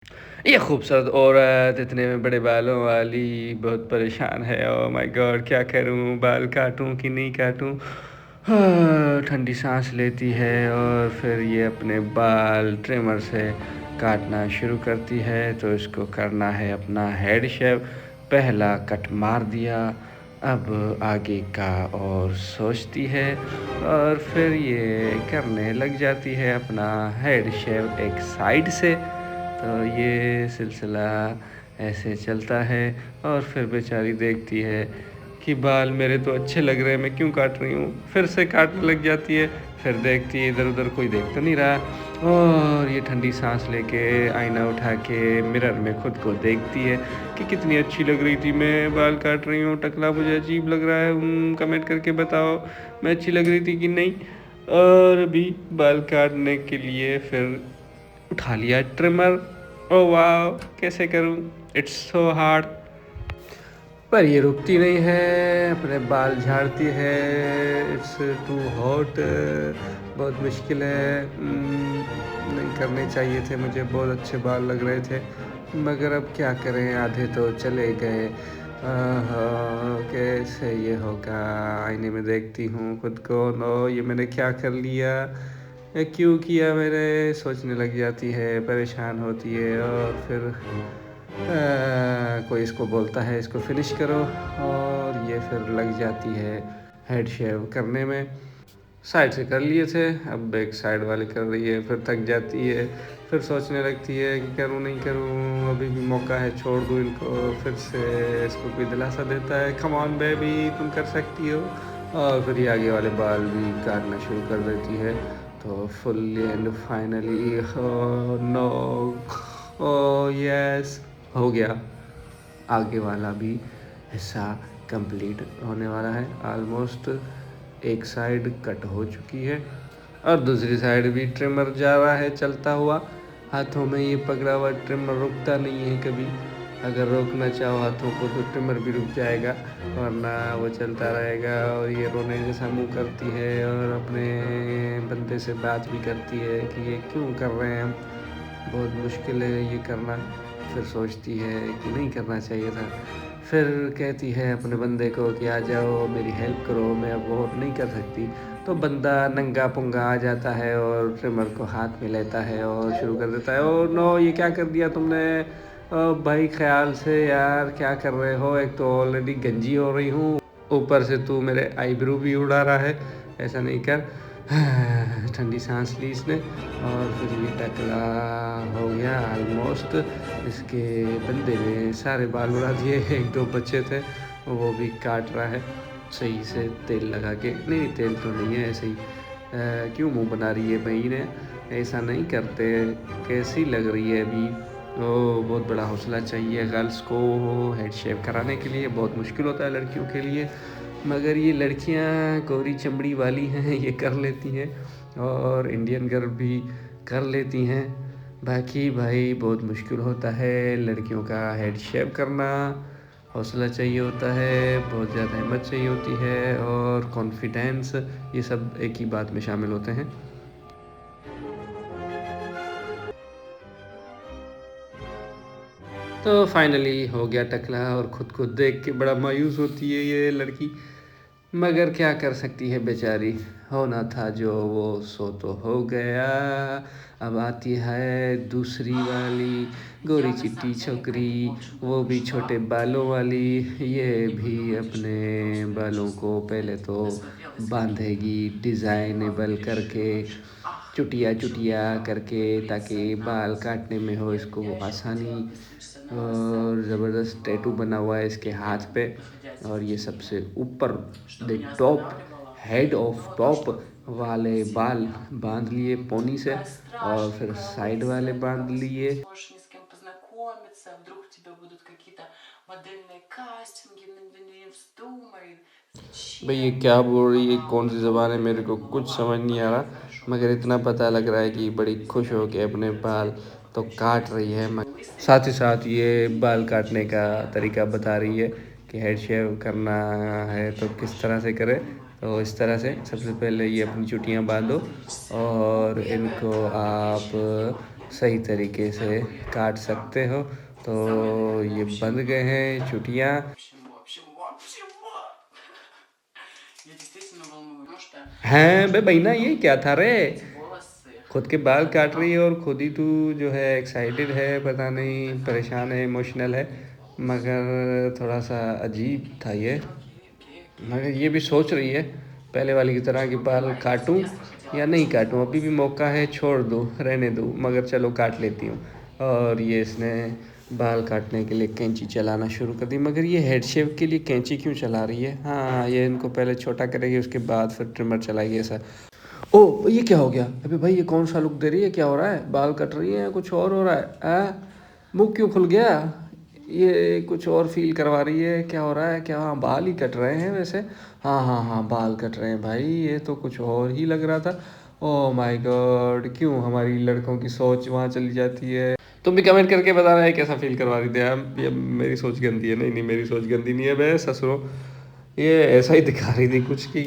ये खूबसूरत औरत इतने में बड़े बालों वाली बहुत परेशान है। Oh my God! क्या करूँ? बाल काटूँ कि नहीं काटूँ? हाँ, ठंडी साँस लेती है और फिर ये अपने बाल ट्रिमर से काटना शुरू करती है। तो इसको करना है अपना हेड शेव। पहला कट मार दिया, अब आगे का और सोचती है और फिर ये करने लग जाती है अपना हेड शेव एक साइड से। तो ये सिलसिला ऐसे चलता है और फिर बेचारी देखती है कि बाल मेरे तो अच्छे लग रहे हैं, मैं क्यों काट रही हूँ? फिर से काटने लग जाती है, फिर देखती है इधर-उधर कोई देख तो नहीं रहा और ये ठंडी साँस लेके आईना उठा के मिरर में खुद को देखती है कि कितनी अच्छी लग रही थी मैं बाल काट रही हूँ, टकला मुझे अजीब लग रहा है, कमेंट करके बताओ मैं अच्छी लग रही थी कि नहीं? और अभी बाल काटने के लिए फिर उठा लिया ट्रिमर। ओह वाओ! कैसे करूँ? It's so hard. पर ये रुकती नहीं है, अपने बाल झाड़ती है। It's too hot. बहुत मुश्किल है। नहीं करने चाहिए थे मुझे, बहुत अच्छे बाल लग रहे थे। मगर अब क्या करें, आधे तो चले गए। आहा! कैसे ये होगा? आईने में देखती हूँ खुद को, नो ये मैंने क्या कर लिया? ये क्यों किया मैंने? सोचने लग जाती है, परेशान होती है और फिर कोई इसको बोलता है इसको फिनिश करो और ये फिर लग जाती है हेड शेव करने में। साइड से कर लिए थे, अब बैक साइड वाली कर रही है, फिर थक जाती है, फिर सोचने लगती है कि करूँ नहीं करूँ, अभी भी मौका है, छोड़ दूँ इनको। फिर से इसको कोई दिलासा देता है, कम ऑन बेबी तुम कर सकती हो, और फिर ये आगे वाले बाल भी काटना शुरू कर देती है। तो fully and finally no, oh yes, हो गया। आगे वाला भी हिस्सा कंप्लीट होने वाला है। ऑलमोस्ट एक साइड कट हो चुकी है और दूसरी साइड भी ट्रिमर जा रहा है चलता हुआ। हाथों में ये पकड़ा हुआ ट्रिमर रुकता नहीं है कभी। अगर रोकना चाहो हाथों को तो ट्रिमर भी रुक जाएगा, वरना वो चलता रहेगा। और ये रोने जैसा मुँह करती है और अपने बंदे से बात भी करती है कि ये क्यों कर रहे हैं हम, बहुत मुश्किल है ये करना। फिर सोचती है कि नहीं करना चाहिए था। फिर कहती है अपने बंदे को कि आ जाओ मेरी हेल्प करो, मैं अब और नहीं कर सकती। तो बंदा नंगा-पुंगा आ जाता है और ट्रिमर को हाथ में लेता है और शुरू कर देता है। Oh no! ये क्या कर दिया तुमने? भाई ख़्याल से यार, क्या कर रहे हो? एक तो ऑलरेडी गंजी हो रही हूँ, ऊपर से तू मेरे आईब्रो भी उड़ा रहा है, ऐसा नहीं कर। ठंडी सांस ली इसने और फिर ये टकला हो गया ऑलमोस्ट। इसके बंदे ने सारे बाल उड़ा दिए, एक दो बच्चे थे वो भी काट रहा है सही से तेल लगा के। नहीं तेल तो नहीं है, ऐसे ही क्यों मुंह बना रही है भाई ने, ऐसा नहीं करते। कैसी लग रही है अभी? ओ बहुत बड़ा हौसला चाहिए गर्ल्स को हेड शेव कराने के लिए, बहुत मुश्किल होता है लड़कियों के लिए। मगर ये लड़कियां गोरी चमड़ी वाली हैं, ये कर लेती हैं और इंडियन गर्ल भी कर लेती हैं। बाकी भाई बहुत मुश्किल होता है लड़कियों का हेड शेव करना। हौसला चाहिए होता है, बहुत ज़्यादा हिम्मत चाहिए होती है और कॉन्फिडेंस, ये सब एक ही बात में शामिल होते हैं। तो फाइनली हो गया टकला और खुद को देख के बड़ा मायूस होती है ये लड़की। मगर क्या कर सकती है बेचारी, होना था जो वो सो तो हो गया। अब आती है दूसरी वाली गोरी चिट्टी छोकरी, वो भी छोटे बालों वाली। ये भी अपने बालों को पहले तो बांधेगी डिज़ाइनेबल करके, चुटिया चुटिया करके, ताकि बाल काटने में हो इसको आसानी। और ज़बरदस्त टैटू बना हुआ है इसके हाथ पे और ये सबसे ऊपर the top head of top वाले बाल बांध लिए पोनी से और फिर साइड वाले बांध लिए। сможешь ни с кем познакомиться, вдруг у тебя будут какие-то модельные кастинги, не вздумай. भाई ये Зачем? क्या बोल रही है, कौन सी ज़बान है, मेरे को कुछ समझ नहीं आ रहा। मगर इतना पता लग रहा है कि बड़ी खुश हो के अपने बाल तो काट रही है। साथ ही साथ ये बाल काटने का तरीका बता रही है कि हेड शेव करना है तो किस तरह से करें। तो इस तरह से सबसे पहले ये अपनी चुटियाँ बांधो और इनको आप सही तरीके से काट सकते हो। तो ये बन गए हैं चुटियाँ। В общем. Я действительно волнуюсь, потому что हैं बे बहना, ये क्या था रे? эти волосы. खुद के बाल काट रही है और खुद ही तू जो है एक्साइटेड है, पता नहीं परेशान है, इमोशनल है, मगर थोड़ा सा अजीब था ये। окей. मगर ये भी सोच रही है पहले वाली की तरह कि बाल काटूं या नहीं काटूं, अभी भी मौका है, छोड़ दूं, रहने दूं, मगर चलो काट लेती हूँ। और ये इसने बाल काटने के लिए कैंची चलाना शुरू कर दी। मगर ये हेड शेव के लिए कैंची क्यों चला रही है? हाँ, ये इनको पहले छोटा करेगी, उसके बाद फिर ट्रिमर चलाएगी ऐसा। ओ ये क्या हो गया? अबे भाई, ये कौन सा लुक दे रही है? क्या हो रहा है? बाल कट रही है, कुछ और हो रहा है? मुंह क्यों खुल गया? ये कुछ और फील करवा रही है, क्या हो रहा है? क्या? हाँ, बाल ही कट रहे हैं वैसे। हाँ हाँ हाँ, बाल कट रहे हैं भाई, ये तो कुछ और ही लग रहा था। ओह माय गॉड, क्यों हमारी लड़कों की सोच वहाँ चली जाती है? तुम भी कमेंट करके बताना है कैसा फील करवा रही थी यार। ये मेरी सोच गंदी है? नहीं नहीं, मेरी सोच गंदी नहीं है बे ससुरो, ये ऐसा ही दिखा रही थी कुछ कि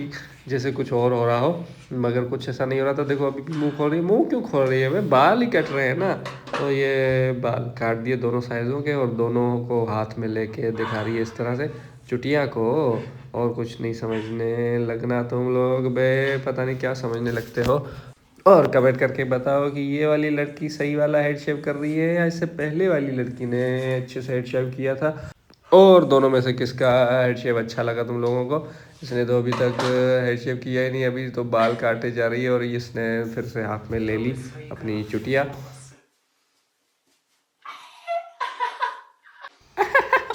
जैसे कुछ और हो रहा हो, मगर कुछ ऐसा नहीं हो रहा था। देखो अभी भी मुंह खोल रही है। मुंह क्यों खोल रही है? मैं बाल ही कट रहे हैं ना। तो ये बाल काट दिए दोनों साइज़ों के और दोनों को हाथ में लेके दिखा रही है इस तरह से चुटिया को। और कुछ नहीं समझने लगना तुम लोग बे, पता नहीं क्या समझने लगते हो। और कमेंट करके बताओ कि ये वाली लड़की सही वाला हेड शेव कर रही है या इससे पहले वाली लड़की ने अच्छे से हेड शेव किया था। और दोनों में से किसका हेड शेव अच्छा लगा तुम लोगों को? इसने तो अभी तक हेड शेव किया ही नहीं, अभी तो बाल काटे जा रही है और इसने फिर से हाथ में ले ली अपनी चुटिया।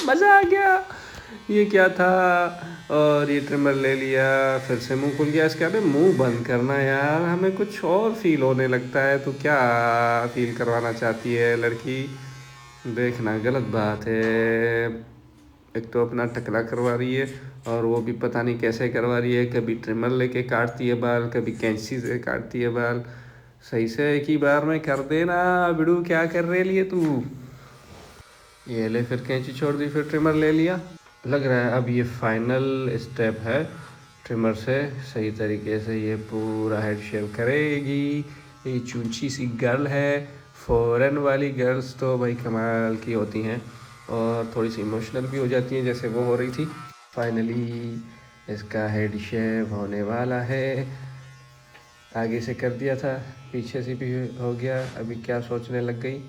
मज़ा आ गया। ये क्या था? और ये ट्रिमर ले लिया, फिर से मुंह खुल गया इसका। अबे मुंह बंद करना यार, हमें कुछ और फील होने लगता है। तो क्या फील करवाना चाहती है लड़की? देखना गलत बात है। एक तो अपना टकला करवा रही है और वो भी पता नहीं कैसे करवा रही है। कभी ट्रिमर लेके काटती है बाल, कभी कैंची से काटती है बाल। सही से एक ही बार में कर देना बिड़ू, क्या कर रही है तू? ये ले, फिर कैंची छोड़ दी, फिर ट्रिमर ले लिया। लग रहा है अब ये फाइनल स्टेप है। ट्रिमर से सही तरीके से ये पूरा हेड शेव करेगी। ये चूंची सी गर्ल है। फॉरेन वाली गर्ल्स तो भाई कमाल की होती हैं और थोड़ी सी इमोशनल भी हो जाती हैं, जैसे वो हो रही थी। फाइनली इसका हेड शेव होने वाला है। आगे से कर दिया था, पीछे से भी हो गया। अभी क्या सोचने लग गई?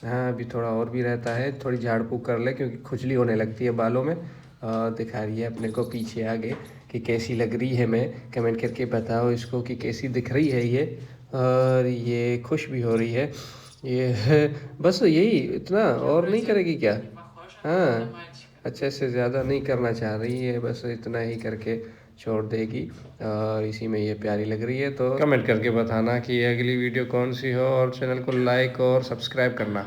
हाँ, अभी थोड़ा और भी रहता है, थोड़ी झाड़ फूँक कर ले क्योंकि खुजली होने लगती है बालों में। और दिखा रही है अपने को पीछे आगे कि कैसी लग रही है मैं। कमेंट करके बताओ इसको कि कैसी दिख रही है ये। और ये खुश भी हो रही है ये। बस यही इतना और नहीं करेगी क्या? Не похожа на हाँ, мальчика. अच्छे से ज़्यादा नहीं करना चाह रही है, बस इतना ही करके छोड़ देगी। और इसी में ये प्यारी लग रही है। तो कमेंट करके बताना कि अगली वीडियो कौन सी हो और चैनल को लाइक और सब्सक्राइब करना।